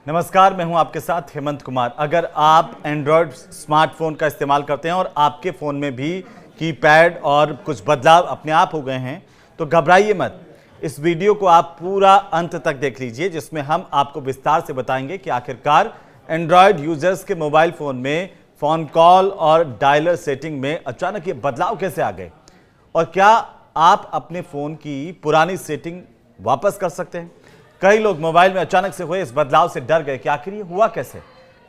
नमस्कार, मैं हूं आपके साथ हेमंत कुमार। अगर आप एंड्रॉयड स्मार्टफोन का इस्तेमाल करते हैं और आपके फ़ोन में भी कीपैड और कुछ बदलाव अपने आप हो गए हैं तो घबराइए मत। इस वीडियो को आप पूरा अंत तक देख लीजिए, जिसमें हम आपको विस्तार से बताएंगे कि आखिरकार एंड्रॉयड यूजर्स के मोबाइल फ़ोन में फ़ोन कॉल और डायलर सेटिंग में अचानक ये बदलाव कैसे आ गए और क्या आप अपने फ़ोन की पुरानी सेटिंग वापस कर सकते हैं। कई लोग मोबाइल में अचानक से हुए इस बदलाव से डर गए कि आखिर ये हुआ कैसे।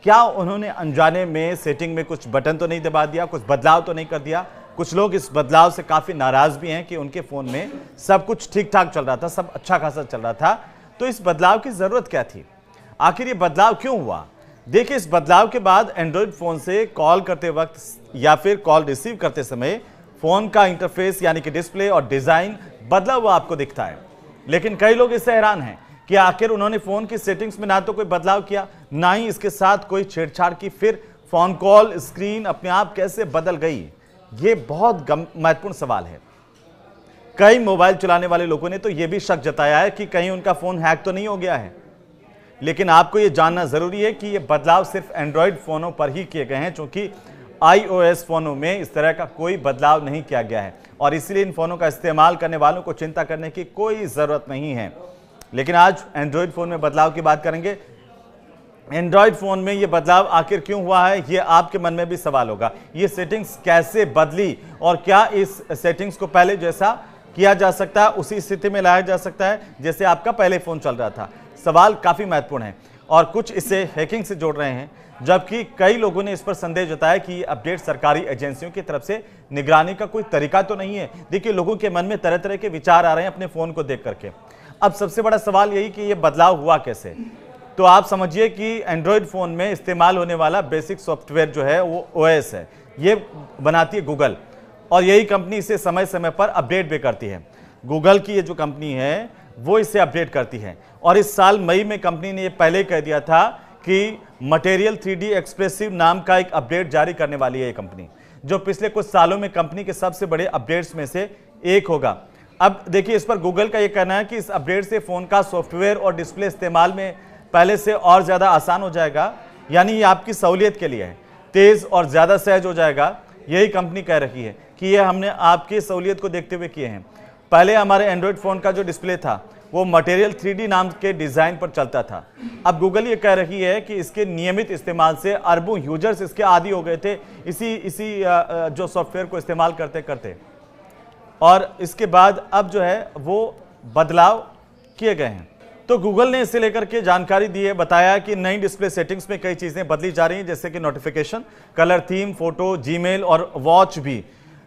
क्या उन्होंने अनजाने में सेटिंग में कुछ बटन तो नहीं दबा दिया, कुछ बदलाव तो नहीं कर दिया। कुछ लोग इस बदलाव से काफ़ी नाराज़ भी हैं कि उनके फ़ोन में सब कुछ ठीक ठाक चल रहा था, सब अच्छा खासा चल रहा था, तो इस बदलाव की ज़रूरत क्या थी, आखिर ये बदलाव क्यों हुआ। देखिए, इस बदलाव के बाद एंड्रॉयड फ़ोन से कॉल करते वक्त या फिर कॉल रिसीव करते समय फ़ोन का इंटरफेस यानी कि डिस्प्ले और डिज़ाइन बदला हुआ आपको दिखता है। लेकिन कई लोग इससे हैरान हैं कि आखिर उन्होंने फ़ोन की सेटिंग्स में ना तो कोई बदलाव किया, ना ही इसके साथ कोई छेड़छाड़ की, फिर फ़ोन कॉल स्क्रीन अपने आप कैसे बदल गई। ये बहुत महत्वपूर्ण सवाल है। कई मोबाइल चलाने वाले लोगों ने तो यह भी शक जताया है कि कहीं उनका फ़ोन हैक तो नहीं हो गया है। लेकिन आपको यह जानना ज़रूरी है कि ये बदलाव सिर्फ एंड्रॉयड फ़ोनों पर ही किए गए हैं, चूँकि iOS फ़ोनों में इस तरह का कोई बदलाव नहीं किया गया है और इसलिए इन फ़ोनों का इस्तेमाल करने वालों को चिंता करने की कोई ज़रूरत नहीं है। लेकिन आज एंड्रॉयड फ़ोन में बदलाव की बात करेंगे। एंड्रॉयड फ़ोन में ये बदलाव आखिर क्यों हुआ है, ये आपके मन में भी सवाल होगा। ये सेटिंग्स कैसे बदली और क्या इस सेटिंग्स को पहले जैसा किया जा सकता है, उसी स्थिति में लाया जा सकता है जैसे आपका पहले फ़ोन चल रहा था। सवाल काफ़ी महत्वपूर्ण है और कुछ इसे हैकिंग से जोड़ रहे हैं, जबकि कई लोगों ने इस पर संदेह जताया कि ये अपडेट सरकारी एजेंसियों की तरफ से निगरानी का कोई तरीका तो नहीं है। देखिए, लोगों के मन में तरह तरह के विचार आ रहे हैं अपने फ़ोन को देख करके। अब सबसे बड़ा सवाल यही कि ये बदलाव हुआ कैसे। तो आप समझिए कि एंड्रॉयड फ़ोन में इस्तेमाल होने वाला बेसिक सॉफ्टवेयर जो है वो OS है, ये बनाती है गूगल और यही कंपनी इसे समय समय पर अपडेट भी करती है। गूगल की ये जो कंपनी है वो इसे अपडेट करती है और इस साल मई में कंपनी ने ये पहले कह दिया था कि मटेरियल 3D एक्सप्रेसिव नाम का एक अपडेट जारी करने वाली है ये कंपनी, जो पिछले कुछ सालों में कंपनी के सबसे बड़े अपडेट्स में से एक होगा। अब देखिए, इस पर गूगल का ये कहना है कि इस अपडेट से फ़ोन का सॉफ्टवेयर और डिस्प्ले इस्तेमाल में पहले से और ज़्यादा आसान हो जाएगा, यानी ये आपकी सहूलियत के लिए है, तेज़ और ज़्यादा सहज हो जाएगा। यही कंपनी कह रही है कि ये हमने आपकी सहूलियत को देखते हुए किए हैं। पहले हमारे एंड्रॉयड फ़ोन का जो डिस्प्ले था वो मटेरियल 3D नाम के डिज़ाइन पर चलता था। अब गूगल ये कह रही है कि इसके नियमित इस्तेमाल से अरबों यूजर्स इसके आदी हो गए थे इसी जो सॉफ्टवेयर को इस्तेमाल करते करते, और इसके बाद अब जो है वो बदलाव किए गए हैं। तो गूगल ने इसे लेकर के जानकारी दी है, बताया कि नई डिस्प्ले सेटिंग्स में कई चीज़ें बदली जा रही हैं, जैसे कि notification, colour theme, photo, Gmail और वॉच भी।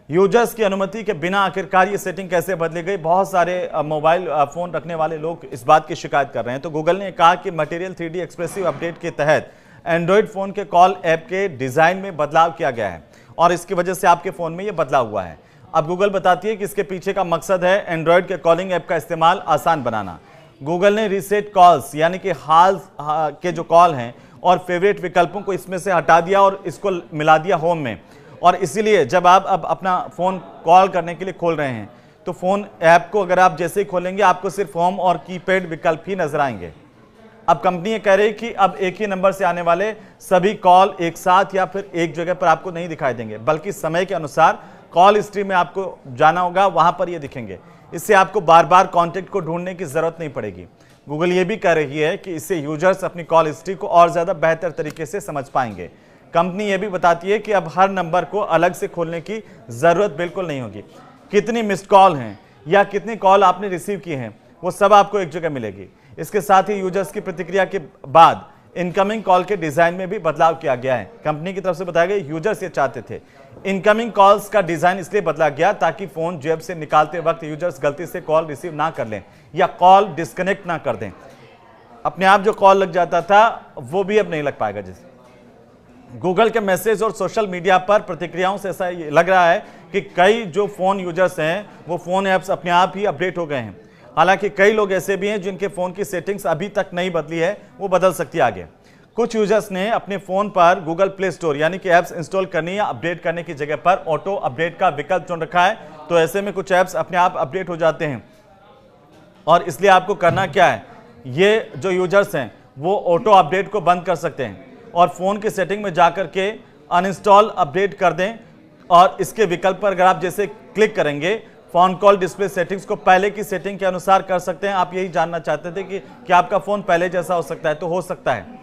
यूजर्स की अनुमति के बिना आखिरकार ये सेटिंग कैसे बदली गई, बहुत सारे मोबाइल फ़ोन रखने वाले लोग इस बात की शिकायत कर रहे हैं। तो गूगल ने कहा कि मटेरियल 3D एक्सप्रेसिव अपडेट के तहत एंड्रॉयड फ़ोन के कॉल ऐप के डिज़ाइन में बदलाव किया गया है और इसकी वजह से आपके फ़ोन में ये बदलाव हुआ है। अब गूगल बताती है कि इसके पीछे का मकसद है एंड्रॉयड के कॉलिंग ऐप का इस्तेमाल आसान बनाना। गूगल ने रीसेट कॉल्स यानी कि हाल के जो कॉल हैं और फेवरेट विकल्पों को इसमें से हटा दिया और इसको मिला दिया होम में, और इसीलिए जब आप अब अपना फ़ोन कॉल करने के लिए खोल रहे हैं तो फ़ोन ऐप को अगर आप जैसे ही खोलेंगे आपको सिर्फ होम और कीपैड विकल्प ही नजर आएंगे। अब कंपनी ये कह रही है कि अब एक ही नंबर से आने वाले सभी कॉल एक साथ या फिर एक जगह पर आपको नहीं दिखाई देंगे, बल्कि समय के अनुसार कॉल हिस्ट्री में आपको जाना होगा, वहां पर ये दिखेंगे। इससे आपको बार बार कॉन्टैक्ट को ढूंढने की जरूरत नहीं पड़ेगी। गूगल ये भी कह रही है कि इससे यूजर्स अपनी कॉल हिस्ट्री को और ज़्यादा बेहतर तरीके से समझ पाएंगे। कंपनी ये भी बताती है कि अब हर नंबर को अलग से खोलने की ज़रूरत बिल्कुल नहीं होगी। कितनी मिस्ड कॉल हैं या कितनी कॉल आपने रिसीव की हैं वो सब आपको एक जगह मिलेगी। इसके साथ ही यूजर्स की प्रतिक्रिया के बाद इनकमिंग कॉल के डिज़ाइन में भी बदलाव किया गया है। कंपनी की तरफ से बताया गया यूजर्स ये चाहते थे। इनकमिंग कॉल्स का डिज़ाइन इसलिए बदला गया ताकि फ़ोन जेब से निकालते वक्त यूजर्स गलती से कॉल रिसीव ना कर लें या कॉल डिस्कनेक्ट ना कर दें। अपने आप जो कॉल लग जाता था वो भी अब नहीं लग पाएगा। जैसे गूगल के मैसेज और सोशल मीडिया पर प्रतिक्रियाओं से ऐसा लग रहा है कि कई जो फ़ोन यूजर्स हैं वो फ़ोन ऐप्स अपने आप ही अपडेट हो गए हैं। हालांकि कई लोग ऐसे भी हैं जिनके फ़ोन की सेटिंग्स अभी तक नहीं बदली है, वो बदल सकती है आगे। कुछ यूजर्स ने अपने फ़ोन पर गूगल प्ले स्टोर यानी कि ऐप्स इंस्टॉल करनी या अपडेट करने की जगह पर ऑटो अपडेट का विकल्प चुन रखा है, तो ऐसे में कुछ ऐप्स अपने आप अपडेट हो जाते हैं। और इसलिए आपको करना क्या है, ये जो यूजर्स हैं वो ऑटो अपडेट को बंद कर सकते हैं और फ़ोन की सेटिंग में जाकर के अनइंस्टॉल अपडेट कर दें। और इसके विकल्प पर अगर आप जैसे क्लिक करेंगे, फ़ोन कॉल डिस्प्ले सेटिंग्स को पहले की सेटिंग के अनुसार कर सकते हैं। आप यही जानना चाहते थे कि क्या आपका फ़ोन पहले जैसा हो सकता है, तो हो सकता है।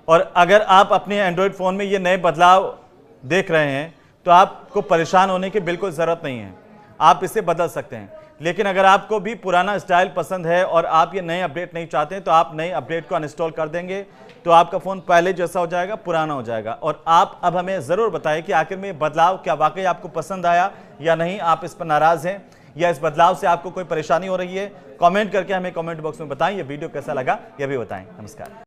और अगर आप अपने एंड्रॉयड फ़ोन में ये नए बदलाव देख रहे हैं तो आपको परेशान होने की बिल्कुल ज़रूरत नहीं है, आप इसे बदल सकते हैं। लेकिन अगर आपको भी पुराना स्टाइल पसंद है और आप ये नए अपडेट नहीं चाहते हैं, तो आप नए अपडेट को अनइंस्टॉल कर देंगे तो आपका फ़ोन पहले जैसा हो जाएगा, पुराना हो जाएगा। और आप अब हमें ज़रूर बताएं कि आखिर में ये बदलाव क्या वाकई आपको पसंद आया या नहीं, आप इस पर नाराज़ हैं या इस बदलाव से आपको कोई परेशानी हो रही है। कमेंट करके हमें कमेंट बॉक्स में बताएं। ये वीडियो कैसा लगा ये भी बताएं। नमस्कार।